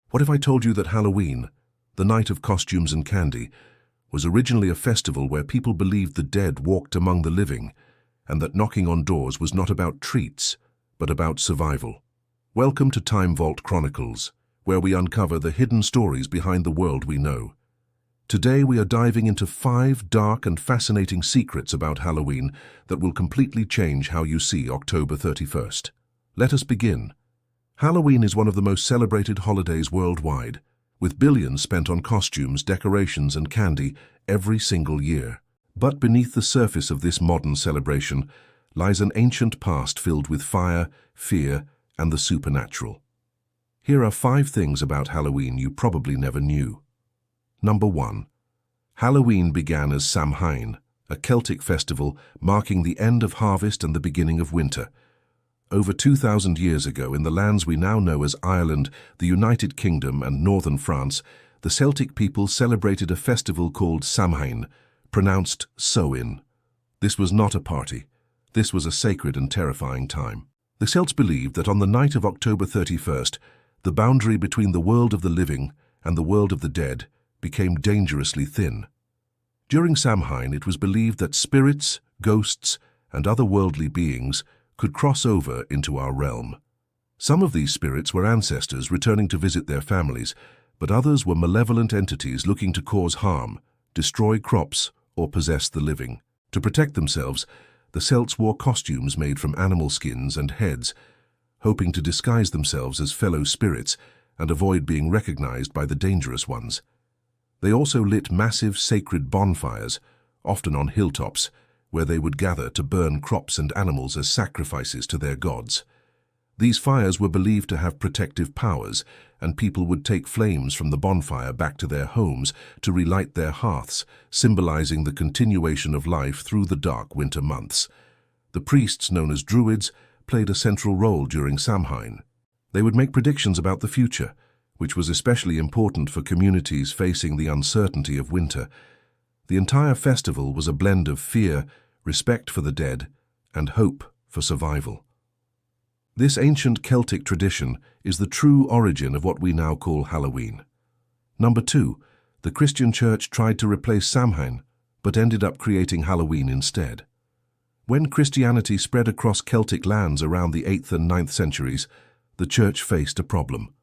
What if I told you that Halloween, the night of costumes and candy, was originally a festival where people believed the dead walked among the living, and that knocking on doors was not about treats, but about survival? Welcome to Time Vault Chronicles, where we uncover the hidden stories behind the world we know. Today we are diving into 5 dark and fascinating secrets about Halloween that will completely change how you see October 31st. Let us begin. Halloween is one of the most celebrated holidays worldwide, with billions spent on costumes, decorations, and candy every single year. But beneath the surface of this modern celebration lies an ancient past filled with fire, fear, and the supernatural. Here are 5 things about Halloween you probably never knew. Number 1. Halloween began as Samhain, a Celtic festival marking the end of harvest and the beginning of winter. Over 2,000 years ago, in the lands we now know as Ireland, the United Kingdom, and northern France, the Celtic people celebrated a festival called Samhain, pronounced Samhain. This was not a party. This was a sacred and terrifying time. The Celts believed that on the night of October 31st, the boundary between the world of the living and the world of the dead became dangerously thin. During Samhain, it was believed that spirits, ghosts, and otherworldly beings could cross over into our realm. Some of these spirits were ancestors returning to visit their families, but others were malevolent entities looking to cause harm, destroy crops, or possess the living. To protect themselves, the Celts wore costumes made from animal skins and heads, hoping to disguise themselves as fellow spirits and avoid being recognized by the dangerous ones. They also lit massive sacred bonfires, often on hilltops, where they would gather to burn crops and animals as sacrifices to their gods. These fires were believed to have protective powers, and people would take flames from the bonfire back to their homes to relight their hearths, symbolizing the continuation of life through the dark winter months. The priests, known as Druids, played a central role during Samhain. They would make predictions about the future, which was especially important for communities facing the uncertainty of winter. The entire festival was a blend of fear, respect for the dead, and hope for survival. This ancient Celtic tradition is the true origin of what we now call Halloween. Number 2. The Christian Church tried to replace Samhain, but ended up creating Halloween instead. When Christianity spread across Celtic lands around the 8th and 9th centuries, the Church faced a problem.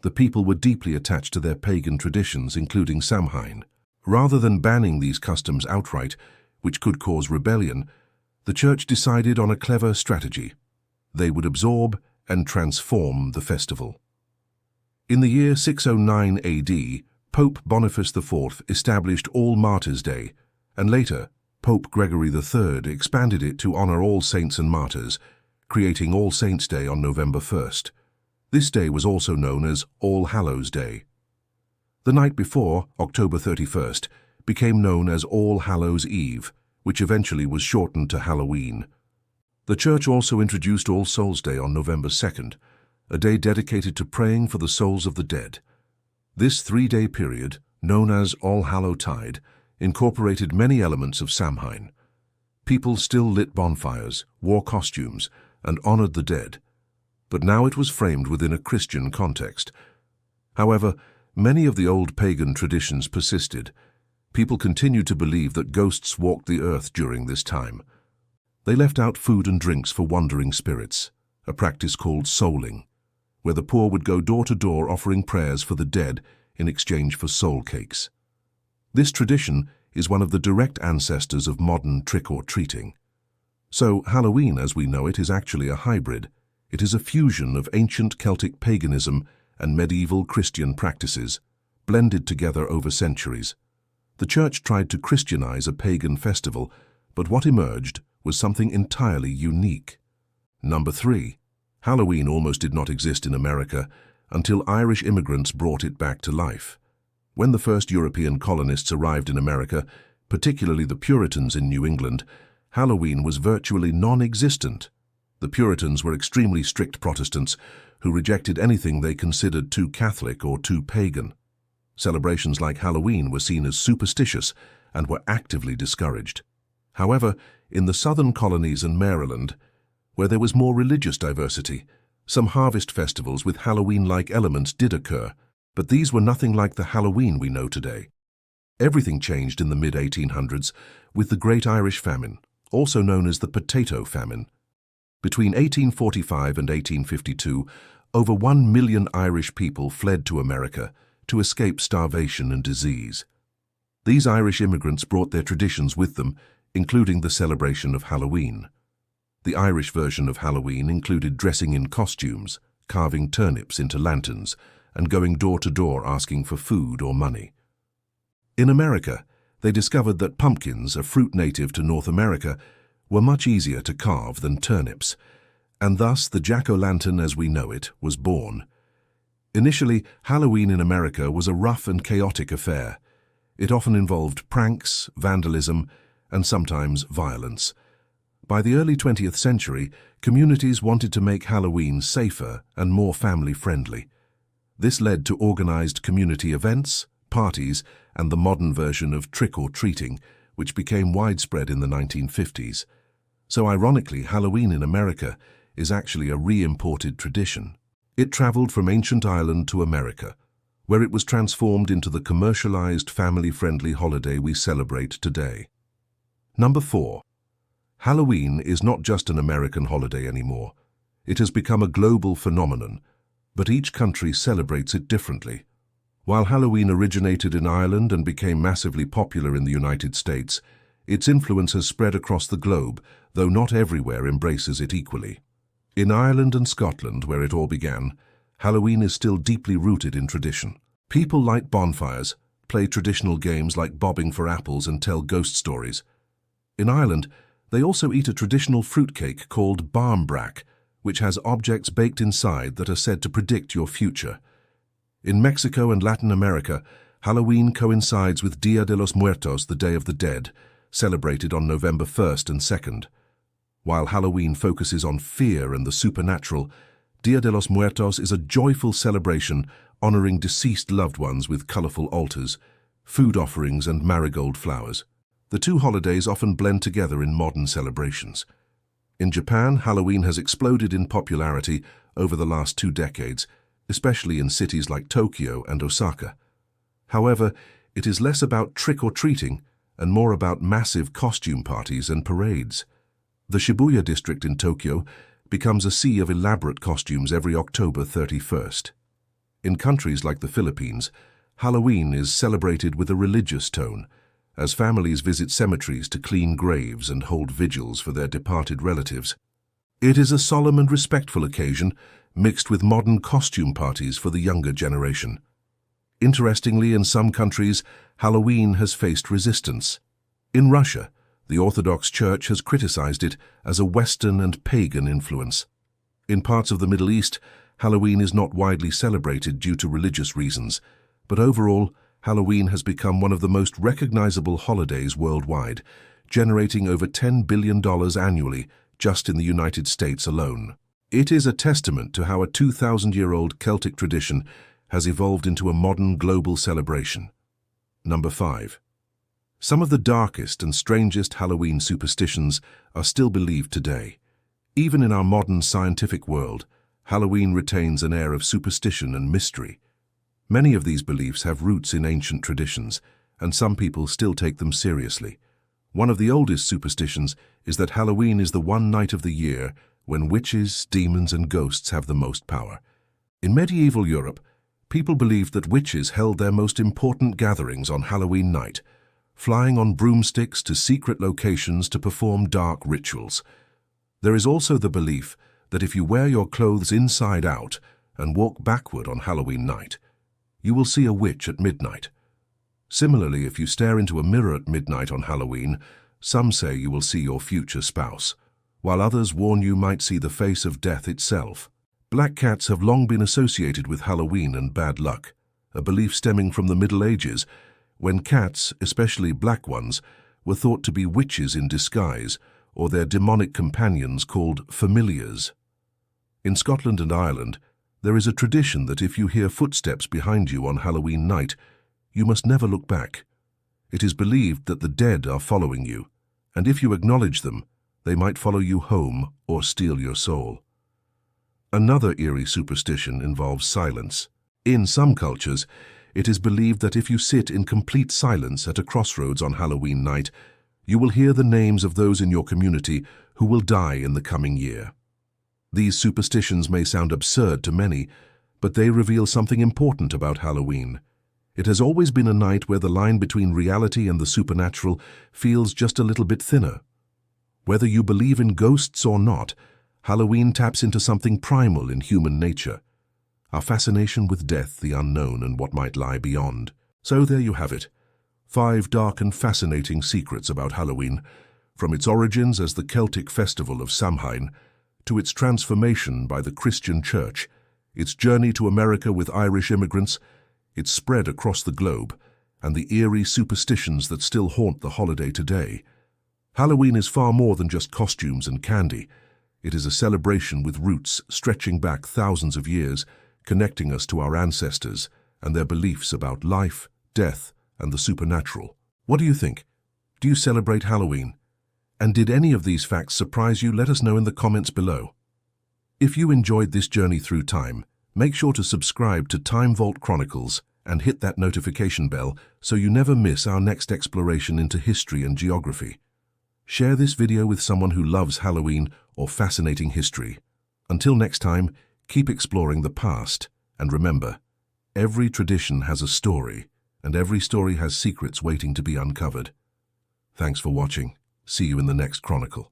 The people were deeply attached to their pagan traditions, including Samhain. Rather than banning these customs outright, which could cause rebellion, the Church decided on a clever strategy. They would absorb and transform the festival. In the year 609 AD, Pope Boniface IV established All Martyrs' Day, and later, Pope Gregory III expanded it to honor all saints and martyrs, creating All Saints' Day on November 1st. This day was also known as All Hallows' Day. The night before, October 31st, became known as All Hallows' Eve, which eventually was shortened to Halloween. The Church also introduced All Souls' Day on November 2nd, a day dedicated to praying for the souls of the dead. This 3-day period, known as All Hallowtide, incorporated many elements of Samhain. People still lit bonfires, wore costumes, and honored the dead, but now it was framed within a Christian context. However, many of the old pagan traditions persisted. People continued to believe that ghosts walked the earth during this time. They left out food and drinks for wandering spirits, a practice called souling, where the poor would go door to door offering prayers for the dead in exchange for soul cakes. This tradition is one of the direct ancestors of modern trick-or-treating. So Halloween, as we know it, is actually a hybrid. It is a fusion of ancient Celtic paganism and medieval Christian practices, blended together over centuries. The Church tried to Christianize a pagan festival, but what emerged was something entirely unique. Number 3. Halloween almost did not exist in America until Irish immigrants brought it back to life. When the first European colonists arrived in America, particularly the Puritans in New England, Halloween was virtually non-existent. The Puritans were extremely strict Protestants who rejected anything they considered too Catholic or too pagan. Celebrations like Halloween were seen as superstitious and were actively discouraged. However, in the southern colonies and Maryland, where there was more religious diversity, some harvest festivals with Halloween-like elements did occur, But these were nothing like the Halloween we know today. Everything changed in the mid-1800s with the Great Irish Famine, also known as the Potato Famine. Between 1845 and 1852, over 1 million Irish people fled to America to escape starvation and disease. These Irish immigrants brought their traditions with them, including the celebration of Halloween. The Irish version of Halloween included dressing in costumes, carving turnips into lanterns, and going door to door asking for food or money. In America, they discovered that pumpkins, a fruit native to North America, were much easier to carve than turnips, and thus the jack-o'-lantern as we know it was born. Initially, Halloween in America was a rough and chaotic affair. It often involved pranks, vandalism, and sometimes violence. By the early 20th century, communities wanted to make Halloween safer and more family-friendly. This led to organized community events, parties, and the modern version of trick-or-treating, which became widespread in the 1950s. So ironically, Halloween in America is actually a re-imported tradition. It traveled from ancient Ireland to America, where it was transformed into the commercialized, family-friendly holiday we celebrate today. Number 4. Halloween is not just an American holiday anymore. It has become a global phenomenon, but each country celebrates it differently. While Halloween originated in Ireland and became massively popular in the United States, its influence has spread across the globe, though not everywhere embraces it equally. In Ireland and Scotland, where it all began, Halloween is still deeply rooted in tradition. People light bonfires, play traditional games like bobbing for apples, and tell ghost stories. In Ireland, they also eat a traditional fruitcake called barmbrack, which has objects baked inside that are said to predict your future. In Mexico and Latin America, Halloween coincides with Dia de los Muertos, the Day of the Dead, celebrated on November 1st and 2nd. While Halloween focuses on fear and the supernatural, Dia de los Muertos is a joyful celebration honoring deceased loved ones with colorful altars, food offerings, and marigold flowers. The two holidays often blend together in modern celebrations. In Japan, Halloween has exploded in popularity over the last 2 decades, especially in cities like Tokyo and Osaka. However, it is less about trick-or-treating and more about massive costume parties and parades. The Shibuya district in Tokyo becomes a sea of elaborate costumes every October 31st. In countries like the Philippines, Halloween is celebrated with a religious tone, as families visit cemeteries to clean graves and hold vigils for their departed relatives. It is a solemn and respectful occasion, mixed with modern costume parties for the younger generation. Interestingly, in some countries, Halloween has faced resistance. In Russia, the Orthodox Church has criticized it as a Western and pagan influence. In parts of the Middle East, Halloween is not widely celebrated due to religious reasons, but overall, Halloween has become one of the most recognizable holidays worldwide, generating over $10 billion annually just in the United States alone. It is a testament to how a 2,000-year-old Celtic tradition has evolved into a modern global celebration. Number 5. Some of the darkest and strangest Halloween superstitions are still believed today. Even in our modern scientific world, Halloween retains an air of superstition and mystery. Many of these beliefs have roots in ancient traditions, and some people still take them seriously. One of the oldest superstitions is that Halloween is the one night of the year when witches, demons, and ghosts have the most power. In medieval Europe, people believed that witches held their most important gatherings on Halloween night, flying on broomsticks to secret locations to perform dark rituals. There is also the belief that if you wear your clothes inside out and walk backward on Halloween night, you will see a witch at midnight. Similarly, if you stare into a mirror at midnight on Halloween, some say you will see your future spouse, while others warn you might see the face of death itself. Black cats have long been associated with Halloween and bad luck, a belief stemming from the Middle Ages, when cats, especially black ones, were thought to be witches in disguise, or their demonic companions called familiars. In Scotland and Ireland, there is a tradition that if you hear footsteps behind you on Halloween night, you must never look back. It is believed that the dead are following you, and if you acknowledge them, they might follow you home or steal your soul. Another eerie superstition involves silence. In some cultures, it is believed that if you sit in complete silence at a crossroads on Halloween night, you will hear the names of those in your community who will die in the coming year. These superstitions may sound absurd to many, but they reveal something important about Halloween. It has always been a night where the line between reality and the supernatural feels just a little bit thinner. Whether you believe in ghosts or not, Halloween taps into something primal in human nature, our fascination with death, the unknown, and what might lie beyond. So there you have it, 5 dark and fascinating secrets about Halloween, from its origins as the Celtic festival of Samhain, to its transformation by the Christian Church, its journey to America with Irish immigrants, its spread across the globe, and the eerie superstitions that still haunt the holiday today. Halloween is far more than just costumes and candy. It is a celebration with roots stretching back thousands of years, connecting us to our ancestors and their beliefs about life, death, and the supernatural. What do you think? Do you celebrate Halloween? And did any of these facts surprise you? Let us know in the comments below. If you enjoyed this journey through time, make sure to subscribe to Time Vault Chronicles and hit that notification bell so you never miss our next exploration into history and geography. Share this video with someone who loves Halloween or fascinating history. Until next time, keep exploring the past, and remember, every tradition has a story, and every story has secrets waiting to be uncovered. Thanks for watching. See you in the next Chronicle.